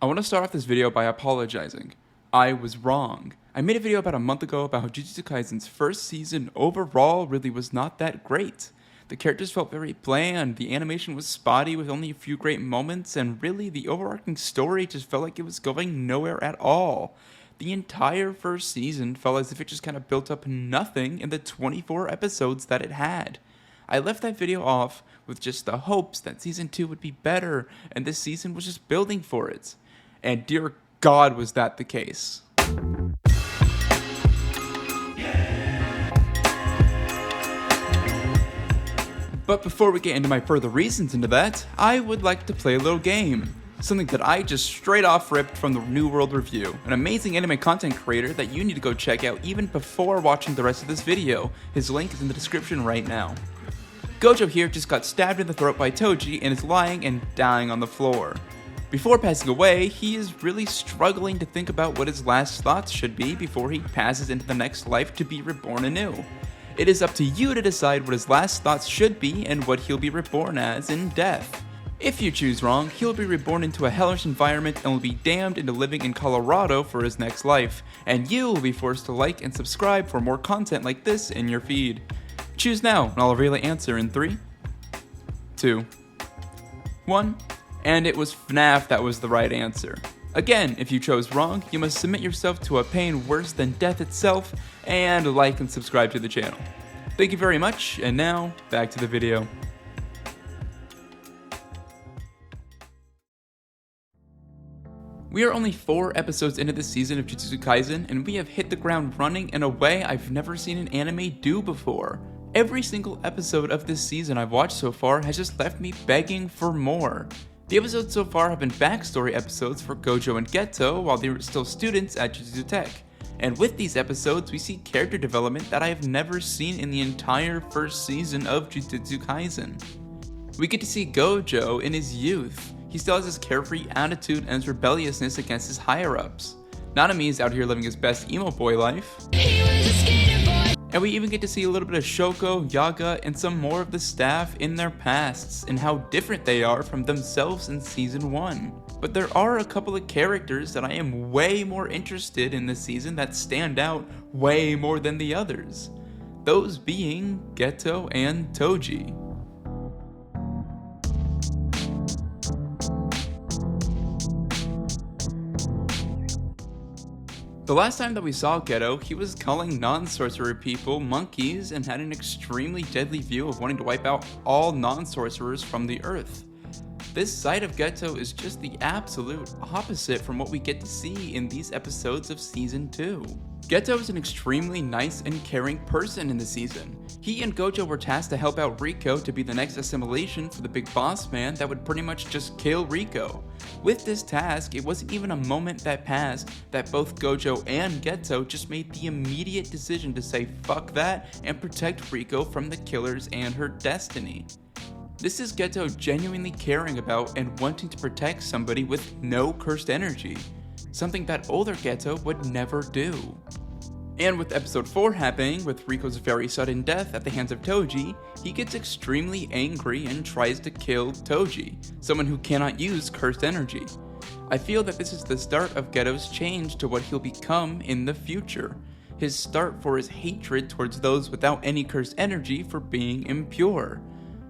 I want to start off this video by apologizing. I was wrong. I made a video about a month ago about how Jujutsu Kaisen's first season overall really was not that great. The characters felt very bland, the animation was spotty with only a few great moments, and really the overarching story just felt like it was going nowhere at all. The entire first season felt as if it just kind of built up nothing in the 24 episodes that it had. I left that video off with just the hopes that season 2 would be better, and this season was just building for it. And dear God, was that the case. But before we get into my further reasons into that, I would like to play a little game. Something that I just straight off ripped from the New World Review, an amazing anime content creator that you need to go check out even before watching the rest of this video. His link is in the description right now. Gojo here just got stabbed in the throat by Toji and is lying and dying on the floor. Before passing away, he is really struggling to think about what his last thoughts should be before he passes into the next life to be reborn anew. It is up to you to decide what his last thoughts should be and what he'll be reborn as in death. If you choose wrong, he'll be reborn into a hellish environment and will be damned into living in Colorado for his next life, and you will be forced to like and subscribe for more content like this in your feed. Choose now, and I'll reveal the answer in 3, 2, 1, and it was FNAF that was the right answer. Again, if you chose wrong, you must submit yourself to a pain worse than death itself, and like and subscribe to the channel. Thank you very much, and now, back to the video. We are only 4 episodes into this season of Jujutsu Kaisen, and we have hit the ground running in a way I've never seen an anime do before. Every single episode of this season I've watched so far has just left me begging for more. The episodes so far have been backstory episodes for Gojo and Geto while they were still students at Jujutsu Tech. And with these episodes, we see character development that I have never seen in the entire first season of Jujutsu Kaisen. We get to see Gojo in his youth. He still has his carefree attitude and his rebelliousness against his higher-ups. Nanami is out here living his best emo boy life. And we even get to see a little bit of Shoko, Yaga, and some more of the staff in their pasts and how different they are from themselves in Season 1. But there are a couple of characters that I am way more interested in this season that stand out way more than the others. Those being Geto and Toji. The last time that we saw Geto, he was calling non-sorcerer people monkeys and had an extremely deadly view of wanting to wipe out all non-sorcerers from the earth. This side of Geto is just the absolute opposite from what we get to see in these episodes of Season 2. Geto is an extremely nice and caring person in the season. He and Gojo were tasked to help out Riko to be the next assimilation for the big boss man that would pretty much just kill Riko. With this task, it wasn't even a moment that passed that both Gojo and Geto just made the immediate decision to say fuck that and protect Riko from the killers and her destiny. This is Geto genuinely caring about and wanting to protect somebody with no cursed energy, something that older Geto would never do. And with episode 4 happening, with Riko's very sudden death at the hands of Toji, he gets extremely angry and tries to kill Toji, someone who cannot use cursed energy. I feel that this is the start of Geto's change to what he'll become in the future, his start for his hatred towards those without any cursed energy for being impure.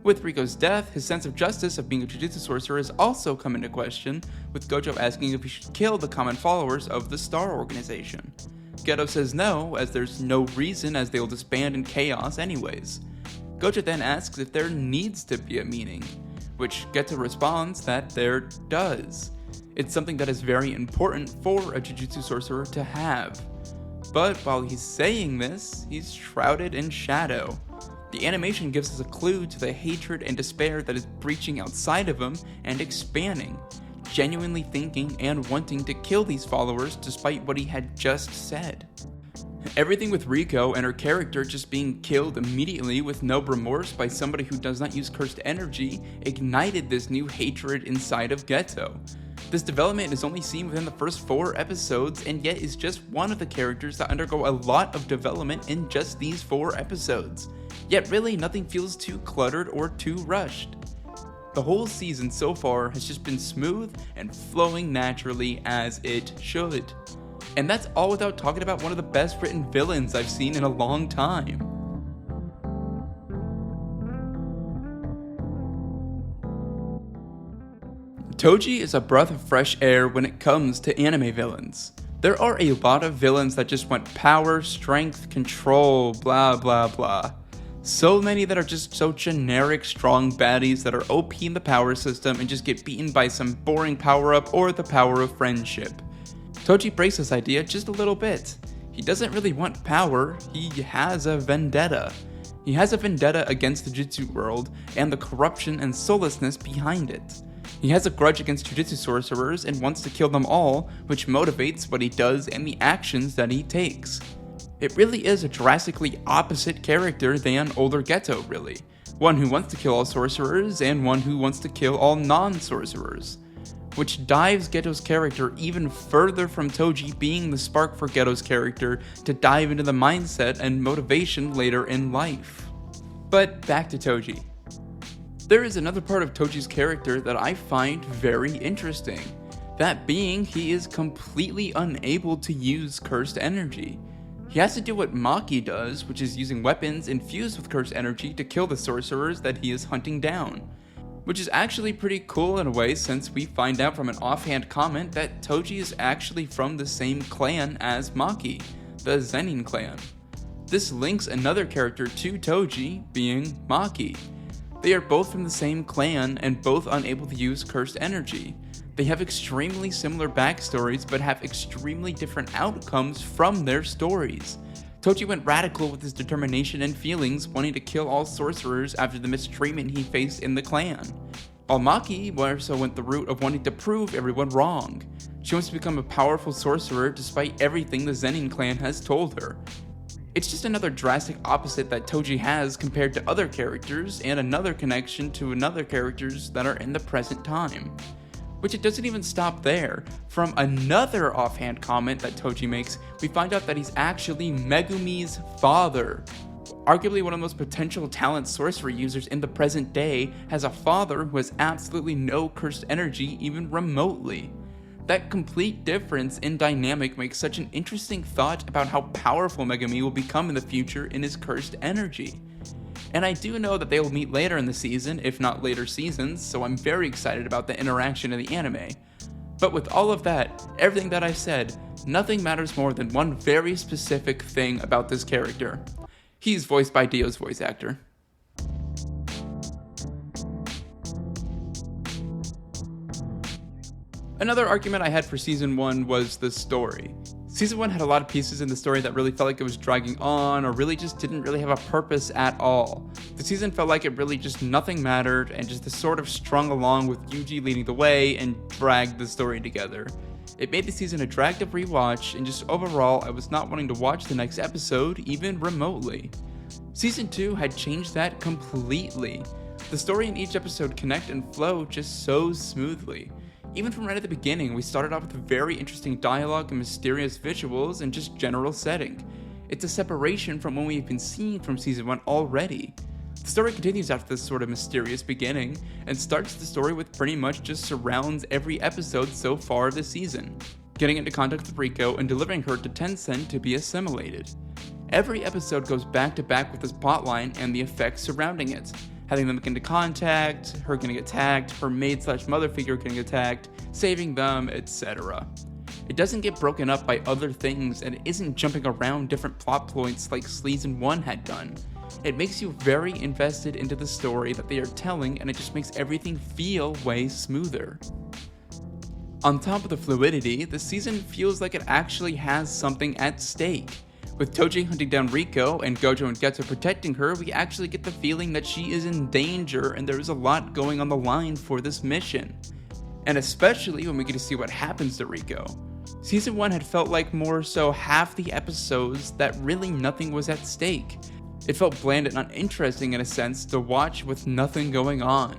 With Riko's death, his sense of justice of being a Jujutsu sorcerer has also come into question, with Gojo asking if he should kill the common followers of the Star Organization. Geto says no, as there's no reason as they'll disband in chaos anyways. Gojo then asks if there needs to be a meaning, which Geto responds that there does. It's something that is very important for a Jujutsu sorcerer to have. But while he's saying this, he's shrouded in shadow. The animation gives us a clue to the hatred and despair that is breaching outside of him and expanding, genuinely thinking and wanting to kill these followers despite what he had just said. Everything with Riko and her character just being killed immediately with no remorse by somebody who does not use cursed energy ignited this new hatred inside of Geto. This development is only seen within the first 4 episodes and yet is just one of the characters that undergo a lot of development in just these 4 episodes. Yet really nothing feels too cluttered or too rushed. The whole season so far has just been smooth and flowing naturally as it should. And that's all without talking about one of the best written villains I've seen in a long time. Toji is a breath of fresh air when it comes to anime villains. There are a lot of villains that just want power, strength, control, blah blah blah. So many that are just so generic strong baddies that are OP in the power system and just get beaten by some boring power-up or the power of friendship. Toji breaks this idea just a little bit. He doesn't really want power, he has a vendetta. He has a vendetta against the Jujutsu world and the corruption and soullessness behind it. He has a grudge against Jujutsu sorcerers and wants to kill them all, which motivates what he does and the actions that he takes. It really is a drastically opposite character than older Geto, really. One who wants to kill all sorcerers and one who wants to kill all non-sorcerers. Which dives Geto's character even further from Toji being the spark for Geto's character to dive into the mindset and motivation later in life. But back to Toji. There is another part of Toji's character that I find very interesting. That being, he is completely unable to use cursed energy. He has to do what Maki does, which is using weapons infused with cursed energy to kill the sorcerers that he is hunting down. Which is actually pretty cool in a way, since we find out from an offhand comment that Toji is actually from the same clan as Maki, the Zenin clan. This links another character to Toji, being Maki. They are both from the same clan and both unable to use cursed energy. They have extremely similar backstories but have extremely different outcomes from their stories. Toji went radical with his determination and feelings, wanting to kill all sorcerers after the mistreatment he faced in the clan. While Maki also went the route of wanting to prove everyone wrong. She wants to become a powerful sorcerer despite everything the Zenin clan has told her. It's just another drastic opposite that Toji has compared to other characters, and another connection to another characters that are in the present time. Which it doesn't even stop there. From another offhand comment that Toji makes, we find out that he's actually Megumi's father. Arguably one of the most potential talent sorcery users in the present day has a father who has absolutely no cursed energy even remotely. That complete difference in dynamic makes such an interesting thought about how powerful Megumi will become in the future in his cursed energy. And I do know that they will meet later in the season, if not later seasons, so I'm very excited about the interaction in the anime. But with all of that, everything that I said, nothing matters more than one very specific thing about this character. He's voiced by Dio's voice actor. Another argument I had for Season 1 was the story. Season 1 had a lot of pieces in the story that really felt like it was dragging on, or really just didn't really have a purpose at all. The season felt like it really just nothing mattered, and just sort of strung along with Yuji leading the way and dragged the story together. It made the season a dragged up rewatch, and just overall I was not wanting to watch the next episode, even remotely. Season 2 had changed that completely. The story in each episode connect and flow just so smoothly. Even from right at the beginning, we started off with very interesting dialogue and mysterious visuals and just general setting. It's a separation from what we've been seeing from Season 1 already. The story continues after this sort of mysterious beginning, and starts the story with pretty much just surrounds every episode so far this season, getting into contact with Riko and delivering her to Tencent to be assimilated. Every episode goes back to back with this plotline and the effects surrounding it. Having them get into contact, her getting attacked, her maid/mother figure getting attacked, saving them, etc. It doesn't get broken up by other things, and it isn't jumping around different plot points like Season 1 had done. It makes you very invested into the story that they are telling, and it just makes everything feel way smoother. On top of the fluidity, the season feels like it actually has something at stake. With Toji hunting down Riko and Gojo and Getsu protecting her, we actually get the feeling that she is in danger and there is a lot going on the line for this mission. And especially when we get to see what happens to Riko. Season 1 had felt like more so half the episodes that really nothing was at stake. It felt bland and uninteresting in a sense to watch with nothing going on.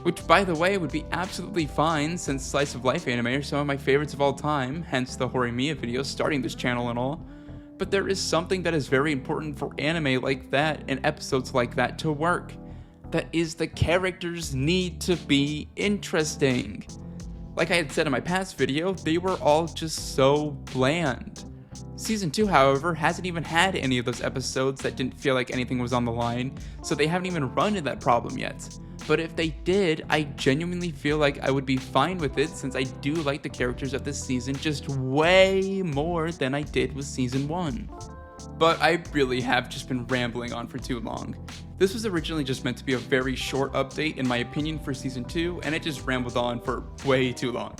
Which, by the way, would be absolutely fine since slice of life anime are some of my favorites of all time, hence the Horimiya videos starting this channel and all. But there is something that is very important for anime like that and episodes like that to work. That is, the characters need to be interesting. Like I had said in my past video, they were all just so bland. Season 2, however, hasn't even had any of those episodes that didn't feel like anything was on the line, so they haven't even run into that problem yet. But if they did, I genuinely feel like I would be fine with it, since I do like the characters of this season just way more than I did with Season 1. But I really have just been rambling on for too long. This was originally just meant to be a very short update in my opinion for Season 2, and it just rambled on for way too long.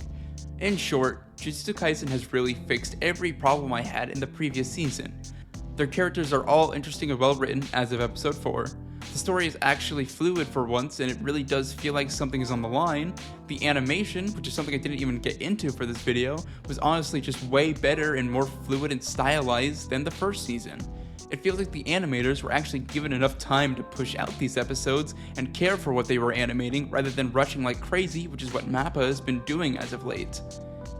In short, Jujutsu Kaisen has really fixed every problem I had in the previous season. Their characters are all interesting and well written as of episode 4. The story is actually fluid for once, and it really does feel like something is on the line. The animation, which is something I didn't even get into for this video, was honestly just way better and more fluid and stylized than the first season. It feels like the animators were actually given enough time to push out these episodes and care for what they were animating rather than rushing like crazy, which is what MAPPA has been doing as of late.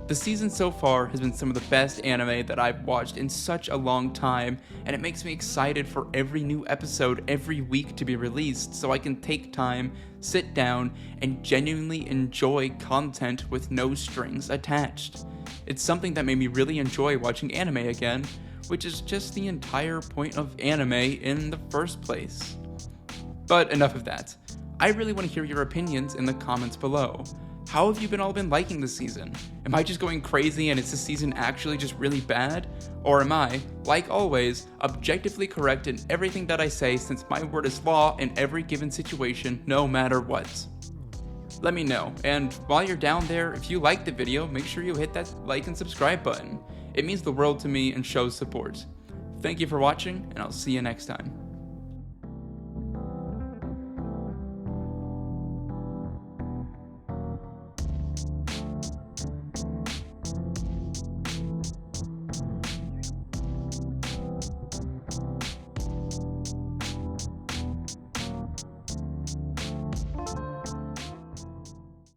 The season so far has been some of the best anime that I've watched in such a long time, and it makes me excited for every new episode every week to be released so I can take time, sit down, and genuinely enjoy content with no strings attached. It's something that made me really enjoy watching anime again, which is just the entire point of anime in the first place. But enough of that. I really want to hear your opinions in the comments below. How have you all been liking this season? Am I just going crazy and is this season actually just really bad? Or am I, like always, objectively correct in everything that I say, since my word is law in every given situation, no matter what? Let me know, and while you're down there, if you liked the video, make sure you hit that like and subscribe button. It means the world to me and shows support. Thank you for watching, and I'll see you next time.